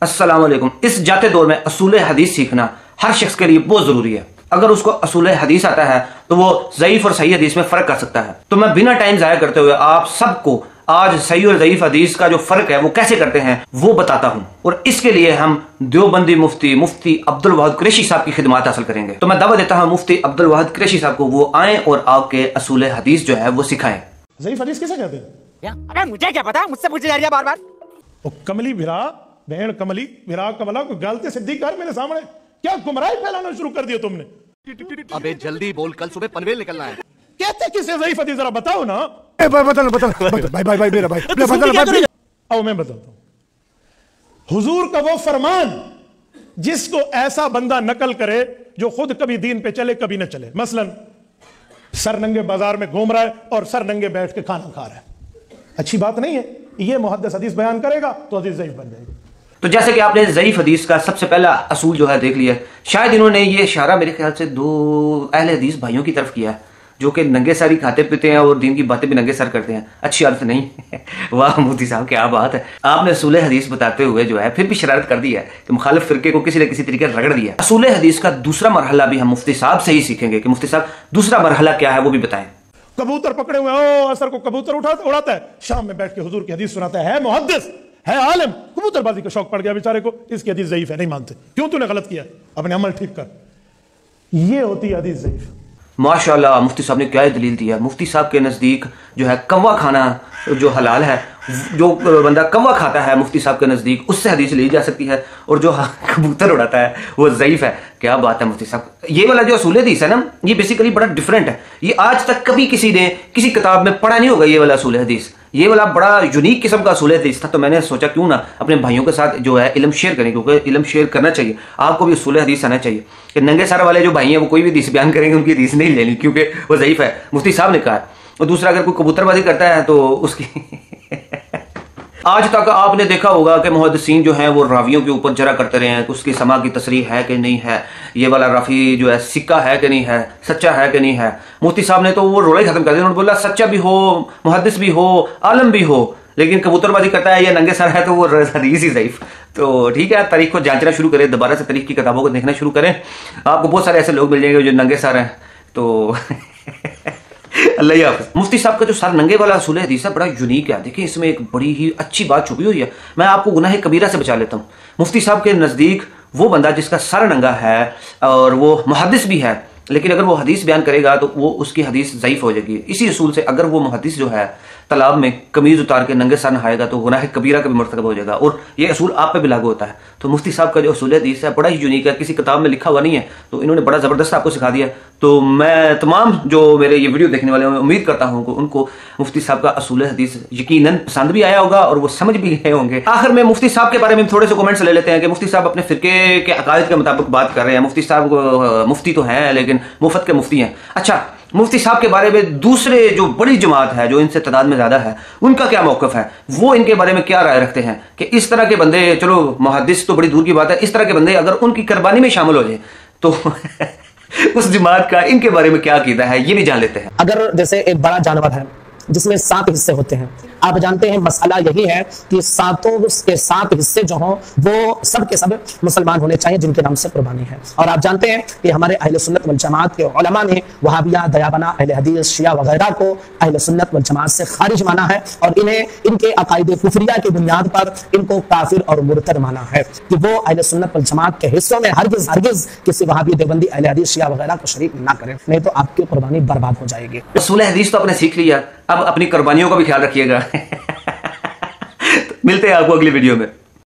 अस्सलाम वालेकुम। इस जाते दौर में असूल हदीस सीखना हर शख्स के लिए बहुत जरूरी है। अगर उसको असूल हदीस आता है तो वो ज़ईफ और सही हदीस में फर्क कर सकता है। तो मैं बिना टाइम जाया करते हुए आप सबको आज सही और ज़ईफ हदीस का जो फर्क है वो कैसे करते हैं वो बताता हूं। और इसके लिए हम देवबंदी मुफ्ती अब्दुल वहाद कुरैशी साहब की खिदमत हासिल करेंगे। तो मैं दावा देता हूं मुफ्ती अब्दुल वहाद कुरैशी साहब को वो आए और आपके असूल हदीस जो है वो सिखाएं। ज़ईफ हदीस किसे कहते हैं? अबे मुझे क्या पता, मुझसे पूछे जा रही है बार बार। कमली भिरा बहन कमली भिरा कमला को गलती सिद्धि कर मेरे सामने। क्या गुमराही फैलाना शुरू कर दिया तुमने? अबे जल्दी बोल, कल सुबह पनवेल निकलना है। कहते किसे ज़ईफ हदीस जरा बताओ ना। भाई मेरा भाई आओ मैं बताता हूं। हुजूर का वो फरमान जिसको ऐसा बंदा नकल करे जो खुद कभी दीन पे चले कभी न चले। मसलन सर नंगे बाजार में घूम रहा है और सर नंगे बैठ के खाना खा रहा है, अच्छी बात नहीं है। ये मुहद्दिस हदीस बयान करेगा तो हदीस ज़ईफ बन जाएगी। तो जैसे कि आपने ज़ईफ हदीस का सबसे पहला असूल जो है देख लिया। शायद इन्होंने ये इशारा मेरे ख्याल से दो अहले हदीस भाइयों की तरफ किया है जो कि नंगे सर ही खाते पीते हैं और दीन की बातें भी नंगे सर करते हैं। अच्छी आदत नहीं। वाह मुफ्ती साहब क्या बात है। आपने असूल हदीस बताते हुए जो है फिर भी शरारत कर दी है कि मुखालिफ फिरके को किसी न किसी तरीके रगड़ दिया। असूल हदीस का दूसरा मरहला भी हम मुफ्ती साहब से ही सीखेंगे कि मुफ्ती साहब दूसरा मरहला क्या है वो भी बताएं। कबूतर पकड़े हुए ओ असर को कबूतर उड़ाता है, शाम में बैठ के हुजूर की हदीस सुनाता है मुहद्दिस है आलिम, कबूतरबाजी का शौक पड़ गया बेचारे को, इसकी हदीस ज़ईफ है, नहीं मानते। क्यों तूने गलत किया? अपने अमल ठीक कर। ये होती है हदीस ज़ईफ। माशाल्लाह मुफ्ती साहब ने क्या दलील दिया। मुफ्ती साहब के नज़दीक जो है कौवा खाना जो हलाल है, जो बंदा कौवा खाता है मुफ्ती साहब के नज़दीक उससे हदीस ली जा सकती है, और जो कबूतर उड़ाता है वो ज़ईफ है। क्या बात है मुफ्ती साहब। ये वाला जो असूल हदीस है ना ये बेसिकली बड़ा डिफरेंट है। ये आज तक कभी किसी ने किसी किताब में पढ़ा नहीं होगा। ये वाला असूल हदीस ये वाला बड़ा यूनिक किस्म का असूल हदीस था। तो मैंने सोचा क्यों ना अपने भाइयों के साथ जो है इल्म शेयर करें, क्योंकि इल्म शेयर करना चाहिए। आपको भी असूल हदीस आना चाहिए कि नंगे सर वाले जो भाई हैं वो कोई भी हदीस बयान करेंगे उनकी हदीस नहीं लेनी क्योंकि वो ज़ईफ है, मुफ्ती साहब ने कहा। और दूसरा अगर कोई कबूतरबाजी करता है तो उसकी आज तक आपने देखा होगा कि मुहद्दिसीन जो हैं वो रावियों के ऊपर जरा करते रहे हैं कि उसकी समा की तसरीह है कि नहीं है, ये वाला राफी जो है सिक्का है कि नहीं है, सच्चा है कि नहीं है। मुफ्ती साहब ने तो वो रोला ही खत्म कर दिया। उन्होंने बोला सच्चा भी हो, मुहद्दिस भी हो, आलम भी हो, लेकिन कबूतरबाजी करता है या नंगे सर है तो वो हदीस ही ज़ईफ। तो ठीक है, तारीख को जांचना शुरू करें, दोबारा से तारीख की किताबों को देखना शुरू करें। आपको बहुत सारे ऐसे लोग मिल जाएंगे जो नंगे सर हैं। तो अल्लाह हाफ़िज़। मुफ्ती साहब का जो सर नंगे वाला असूल हदीस है बड़ा यूनिक है। देखिए इसमें एक बड़ी ही अच्छी बात छुपी हुई है। मैं आपको गुनाह कबीरा से बचा लेता हूँ। मुफ्ती साहब के नज़दीक वो बंदा जिसका सर नंगा है और वो मुहद्दिस भी है, लेकिन अगर वो हदीस बयान करेगा तो वो उसकी हदीस ज़ईफ हो जाएगी। इसी असूल से अगर वो मुहद्दिस जो है तालाब में कमीज उतार के नंगे सर नहाएगा तो गुनाह कबीरा का भी मर्तकब हो जाएगा, और ये असूल आप पे भी लागू होता है। तो मुफ्ती साहब का जो असूल हदीस है बड़ा ही यूनिक है, किसी किताब में लिखा हुआ नहीं है, तो इन्होंने बड़ा ज़बरदस्त आपको सिखा दिया। तो मैं तमाम जो मेरे ये वीडियो देखने वाले हैं उम्मीद करता हूँ कि उनको मुफ्ती साहब का असूल हदीस यकीनन पसंद भी आया होगा और वो समझ भी गए होंगे। आखिर में मुफ्ती साहब के बारे में थोड़े से कमेंट्स ले लेते हैं कि मुफ्ती साहब अपने फिरके के अकायद के मुताबिक बात कर रहे हैं। मुफ्ती साहब मुफ्ती तो हैं लेकिन मुफ्त के मुफ्ती हैं। अच्छा, मुफ्ती साहब के बारे में दूसरे जो बड़ी जमात है जो इनसे तादाद में ज्यादा है उनका क्या मौकफ है, वो इनके बारे में क्या राय रखते हैं कि इस तरह के बंदे, चलो मुहद्दिस तो बड़ी दूर की बात है, इस तरह के बंदे अगर उनकी कुर्बानी में शामिल हो जाए तो उस जमात का इनके बारे में क्या अकीदा है ये भी जान लेते हैं। अगर जैसे एक बड़ा जानवर है जिसमें 7 हिस्से होते हैं, आप जानते हैं मसला यही है कि 7 हिस्से जो हों वो सब के सब मुसलमान होने चाहिए जिनके नाम से कुर्बानी है। और आप जानते हैं कि हमारे अहले सुन्नत वल जमात के उलमा ने वहाबिया, दयाबना, अहले हदीस, शिया वगैरह को अहले सुन्नत वल जमात से खारिज माना है और इन्हें इनके अकायदे कुफरिया की बुनियाद पर इनको काफिर और मुरतद माना है कि वो अहले सुन्नत वल जमात के हिस्सों में हरगिज किसी वहाबी, देवबंदी, अहले हदीस, शिया वगैरह को शरीक ना करें, नहीं तो आपकी कुर्बानी बर्बाद हो जाएगी। असूल हदीस तो आपने सीख लिया, अब अपनी कुर्बानियों का भी ख्याल रखिएगा। मिलते हैं आपको अगली वीडियो में।